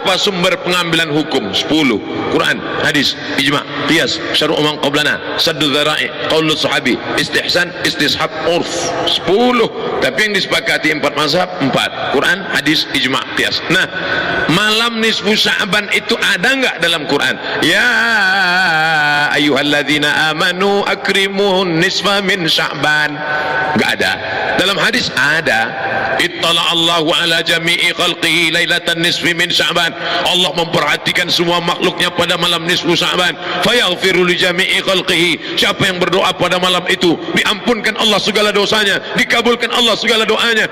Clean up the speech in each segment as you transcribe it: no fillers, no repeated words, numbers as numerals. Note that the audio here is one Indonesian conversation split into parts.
Apa sumber pengambilan hukum? 10. Quran, hadis, ijma', qiyas, syar'u man qablana, saddu dzara'i, qaulus sahabi, istihsan, istishab, urf. 10. Tapi yang disepakati 4 mazhab, 4. Quran, hadis, ijma', qiyas. Nah, malam nisfu Sya'ban itu ada enggak dalam Quran? Ya ayyuhalladzina amanu akrimu nisfa min Sya'ban. Enggak ada. Dalam hadis ada. Ittala Allahu ala jami'i khalqihi lailatan nisfi min Sya'ban. Allah memperhatikan semua makhluknya pada malam nisfu Sya'ban. Fayaghfiru li jami'i khalqihi. Siapa yang berdoa pada malam itu, diampunkan Allah segala dosanya, dikabulkan Allah segala doanya.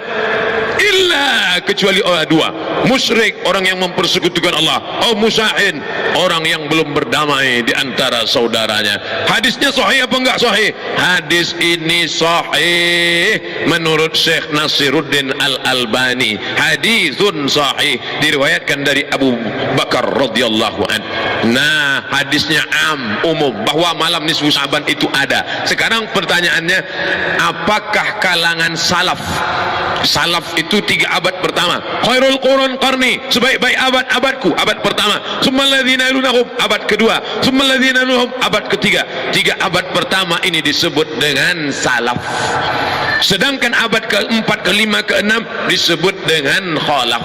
Illa, kecuali dua, musyrik, orang yang mempersekutukan Allah, atau musahin, orang yang belum berdamai di antara saudaranya. Hadisnya sahih apa enggak sahih? Hadis ini sahih menurut Syekh Nasiruddin Al-Albani. Hadisun sahih, diriwayatkan dari Abu Bakar radhiyallahu an. Nah, hadisnya umum bahwa malam nisfu Sya'ban itu ada. Sekarang pertanyaannya, apakah kalangan salaf? Salaf itu 3 abad pertama. Khairul qurun qarni, sebaik-baik abad-abadku, abad pertama. Tsummal ladzina yalunahum, abad kedua. Tsummal ladzina yalunahum, abad ketiga. 3 abad pertama ini disebut dengan salaf. Sedangkan abad keempat, kelima, keenam disebut dengan khalaf.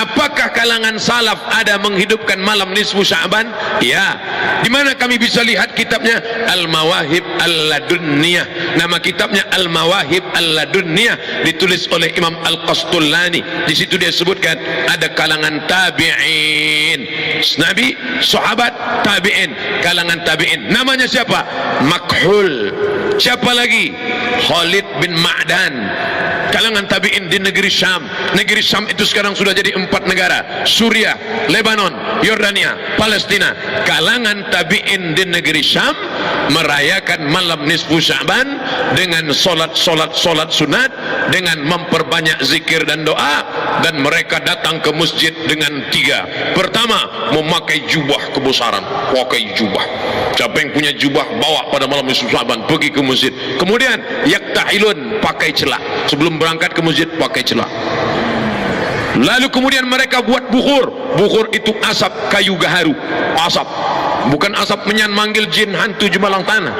Apakah kalangan salaf ada menghidupkan malam nisfu Sya'ban? Ya. Di mana kami bisa lihat kitabnya? Al-Mawahib Al-Ladunniyah. Nama kitabnya Al-Mawahib Al-Ladunniyah, ditulis oleh Imam Al-Qastullani. Di situ dia sebutkan ada kalangan tabi'in, nabi, sahabat, tabi'in, kalangan tabi'in. Namanya siapa? Makhul. Siapa lagi? Khalid bin Ma'dan. Kalangan tabi'in di negeri Syam. Negeri Syam itu sekarang sudah jadi 4 negara: Suriah, Lebanon, Yordania, Palestina. Kalangan tabi'in di negeri Syam merayakan malam nisfu Sya'ban dengan solat sunat, dengan memperbanyak zikir dan doa, dan mereka datang ke masjid dengan 3. Pertama, memakai jubah kebesaran, pakai jubah. Siapa yang punya jubah bawa pada malam nisfu Sya'ban, pergi ke masjid. Kemudian yaktahilun, pakai celak. Sebelum berangkat ke masjid pakai celak. Lalu kemudian mereka buat bukhur. Bukhur itu asap kayu gaharu, asap, bukan asap menyan manggil jin hantu jemalang tanah.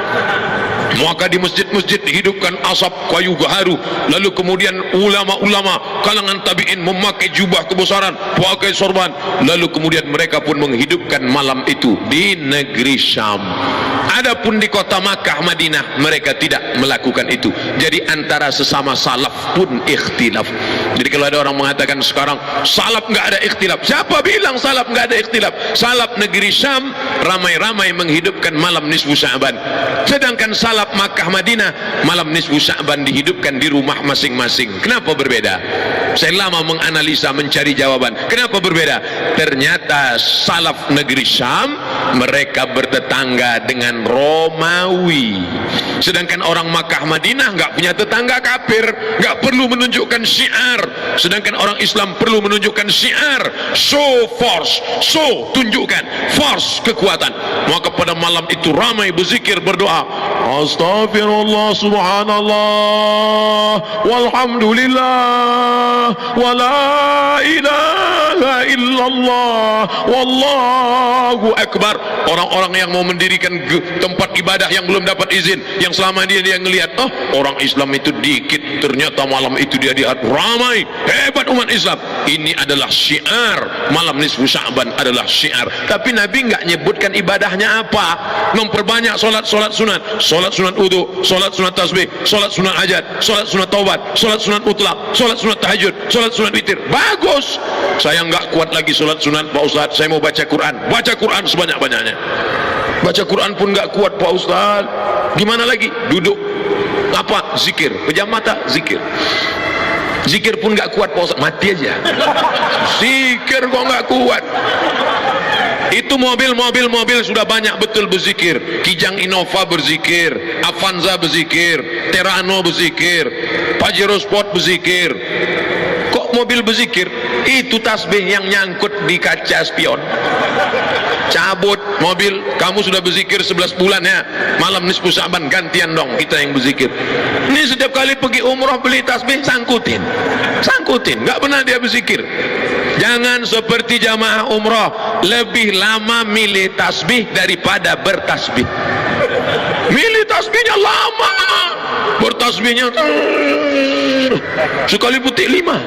Maka di masjid-masjid dihidupkan asap kayu gaharu. Lalu kemudian ulama-ulama kalangan tabi'in memakai jubah kebesaran, pakai sorban. Lalu kemudian mereka pun menghidupkan malam itu di negeri Syam. Adapun di kota Makkah, Madinah, mereka tidak melakukan itu. Jadi antara sesama salaf pun ikhtilaf. Jadi kalau ada orang mengatakan sekarang salaf nggak ada ikhtilaf, siapa bilang salaf nggak ada ikhtilaf? Salaf negeri Syam ramai-ramai menghidupkan malam nisfu Sya'ban. Sedangkan salaf Makkah, Madinah, malam nisfu Sya'ban dihidupkan di rumah masing-masing. Kenapa berbeda? Saya lama menganalisa, mencari jawaban. Kenapa berbeda? Ternyata salaf negeri Syam mereka bertetangga dengan Romawi. Sedangkan orang Makkah, Madinah nggak punya tetangga kafir, nggak perlu menunjukkan syiar. Sedangkan orang Islam perlu menunjukkan syiar. Show force, show, tunjukkan force, kekuatan. Maka pada malam itu ramai berzikir, berdoa. Astaghfirullah, subhanallah, walhamdulillah, wala ilaha illallah, wallahu akbar. Orang-orang yang mau mendirikan tempat ibadah yang belum dapat izin, yang selama dia ngelihat, oh orang Islam itu dikit, ternyata malam itu dia lihat ramai, hebat umat Islam. Ini adalah syiar, malam nisfu Sya'ban adalah syiar. Tapi Nabi nggak nyebutkan ibadahnya apa. Memperbanyak solat sunat, solat sunat wudu, solat sunat tasbih, solat sunat hajat, solat sunat taubat, solat sunat mutlak, solat sunat tahajud, solat sunat witir. Bagus. Saya nggak kuat lagi solat sunat, Pak Ustaz. Saya mau baca Quran. Baca Quran sebanyak-banyaknya. Baca Quran pun nggak kuat, Pak Ustaz. Gimana lagi? Duduk. Apa? Zikir. Pejam mata, zikir. Zikir pun nggak kuat, Pak Ustaz. Mati aja. Zikir kok nggak kuat. Itu mobil sudah banyak betul berzikir. Kijang Innova berzikir, Avanza berzikir, Terano berzikir, Pajero Sport berzikir. Kok mobil berzikir? Itu tasbih yang nyangkut di kaca spion. cabut mobil, kamu sudah berzikir 11 bulan ya, malam nisfu Sya'ban gantian dong kita yang berzikir. Ini setiap kali pergi umrah beli tasbih sangkutin, nggak pernah dia berzikir. Jangan seperti jamaah umrah lebih lama milih tasbih daripada bertasbih. Milih tasbihnya lama, bertasbihnya sekali petik 5.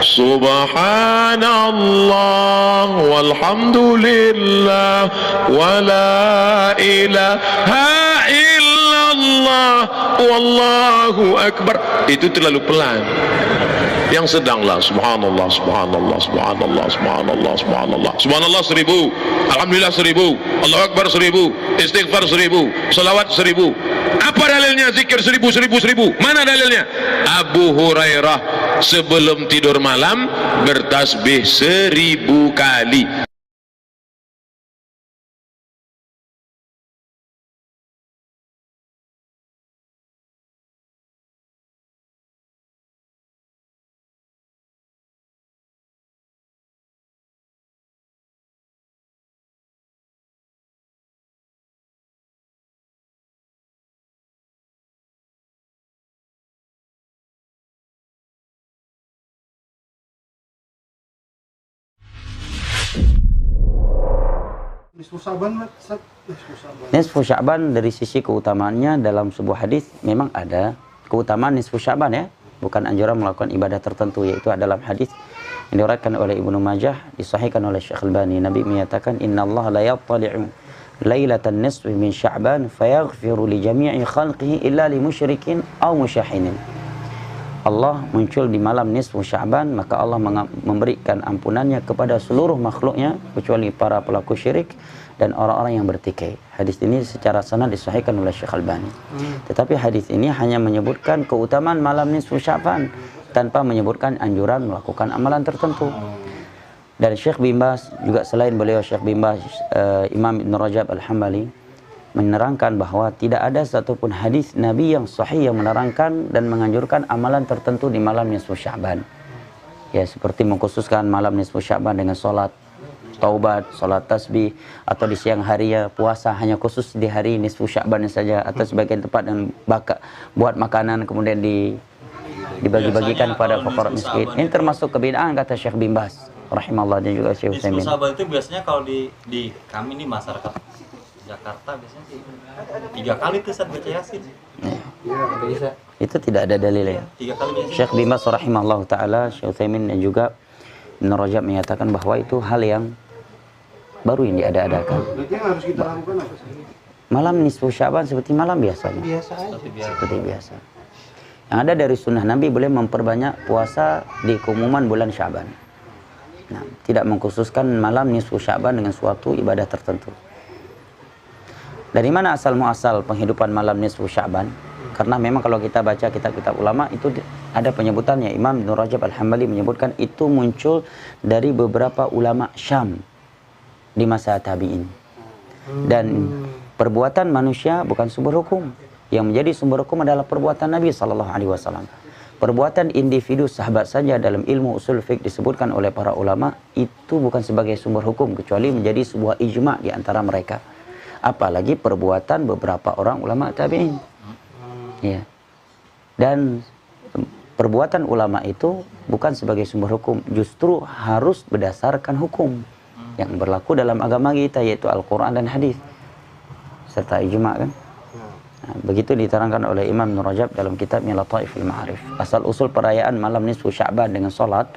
Subhanallah walhamdulillah wala ilaha illallah wallahu akbar. Itu terlalu pelan. Yang sedanglah subhanallah subhanallah subhanallah subhanallah subhanallah subhanallah 1000, alhamdulillah 1000, Allahu akbar 1000, istighfar 1000, salawat 1000. Apa dalilnya zikir 1000? Mana dalilnya? Abu Hurairah sebelum tidur malam bertasbih 1000 kali. Nisfu Sya'ban dari sisi keutamaannya dalam sebuah hadis memang ada keutamaan nisfu Sya'ban ya, bukan anjuran melakukan ibadah tertentu, yaitu dalam hadis yang diriwayatkan oleh Ibnu Majah, disahihkan oleh Syekh Albani. Nabi menyatakan innallaha la yattali'u lailatan nisfi min Sya'ban fayaghfiru li jami'i khalqihi illa li musyrikin aw musyahinin. Allah muncul di malam nisfu Sya'ban, maka Allah memberikan ampunannya kepada seluruh makhluknya kecuali para pelaku syirik dan orang-orang yang bertikai. Hadis ini secara sanad disahihkan oleh Syekh Albani. Tetapi hadis ini hanya menyebutkan keutamaan malam nisfu Sya'ban tanpa menyebutkan anjuran melakukan amalan tertentu. Dan Syekh bin Baz juga, selain beliau Syekh bin Baz, Imam Ibn Rajab Al-Hambali menerangkan bahwa tidak ada satupun hadis Nabi yang sahih yang menerangkan dan menganjurkan amalan tertentu di malam nisfu Sya'ban. Ya, seperti mengkhususkan malam nisfu Sya'ban dengan sholat taubat, sholat tasbih, atau di siang hari ya puasa hanya khusus di hari nisfu Sya'ban saja, atau sebagian tempat yang buat makanan kemudian dibagi-bagikan kepada fakir miskin. Ini termasuk kebid'ahan kata Syekh bin Baz rahimahullah dan juga Syekh Utsaimin. Nisfu Sya'ban itu biasanya kalau di kami nih masyarakat Jakarta biasanya sih 3 kali tuh saat baca Yasin. Bisa. Itu tidak ada dalilnya. 3 kali biasanya. Syekh bin Baz rahimahullah taala, Syekh Utsaimin dan juga Ibn Rajab menyatakan bahwa itu hal yang baru yang diada-adakan. Berarti yang harus kita lakukan apa sih? Malam nisfu Sya'ban seperti malam biasanya. Seperti biasa. Yang ada dari sunnah Nabi boleh memperbanyak puasa di keumuman bulan Sya'ban. Nah, tidak mengkhususkan malam nisfu Sya'ban dengan suatu ibadah tertentu. Dari mana asal muasal penghidupan malam nisfu Sya'ban? Karena memang kalau kita baca kitab-kitab ulama itu ada penyebutannya. Imam Ibn Rajab Al-Hambali menyebutkan itu muncul dari beberapa ulama Syam di masa tabi'in. Dan perbuatan manusia bukan sumber hukum. Yang menjadi sumber hukum adalah perbuatan Nabi SAW. Perbuatan individu sahabat saja dalam ilmu usul fiqh disebutkan oleh para ulama itu bukan sebagai sumber hukum kecuali menjadi sebuah ijma' di antara mereka. Apalagi perbuatan beberapa orang ulama tabi'in. Ya. Dan perbuatan ulama itu bukan sebagai sumber hukum, justru harus berdasarkan hukum yang berlaku dalam agama kita, yaitu Al-Quran dan hadis serta ijma' kan. Nah, begitu diterangkan oleh Imam Ibn Rajab dalam kitabnya Lataiful Ma'arif. Asal usul perayaan malam nisfu Sya'ban dengan sholat,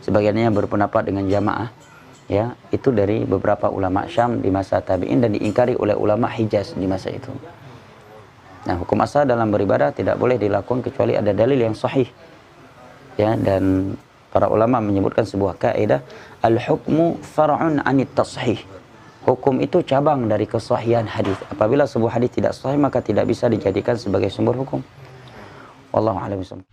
sebagiannya berpendapat dengan jamaah, ya, itu dari beberapa ulama Syam di masa tabi'in dan diingkari oleh ulama Hijaz di masa itu. Nah, hukum asal dalam beribadah tidak boleh dilakukan kecuali ada dalil yang sahih. Ya, dan para ulama menyebutkan sebuah kaidah, al-hukmu far'un 'anit tashih. Hukum itu cabang dari kesahihan hadis. Apabila sebuah hadis tidak sahih maka tidak bisa dijadikan sebagai sumber hukum. Wallahu a'lam bishawab.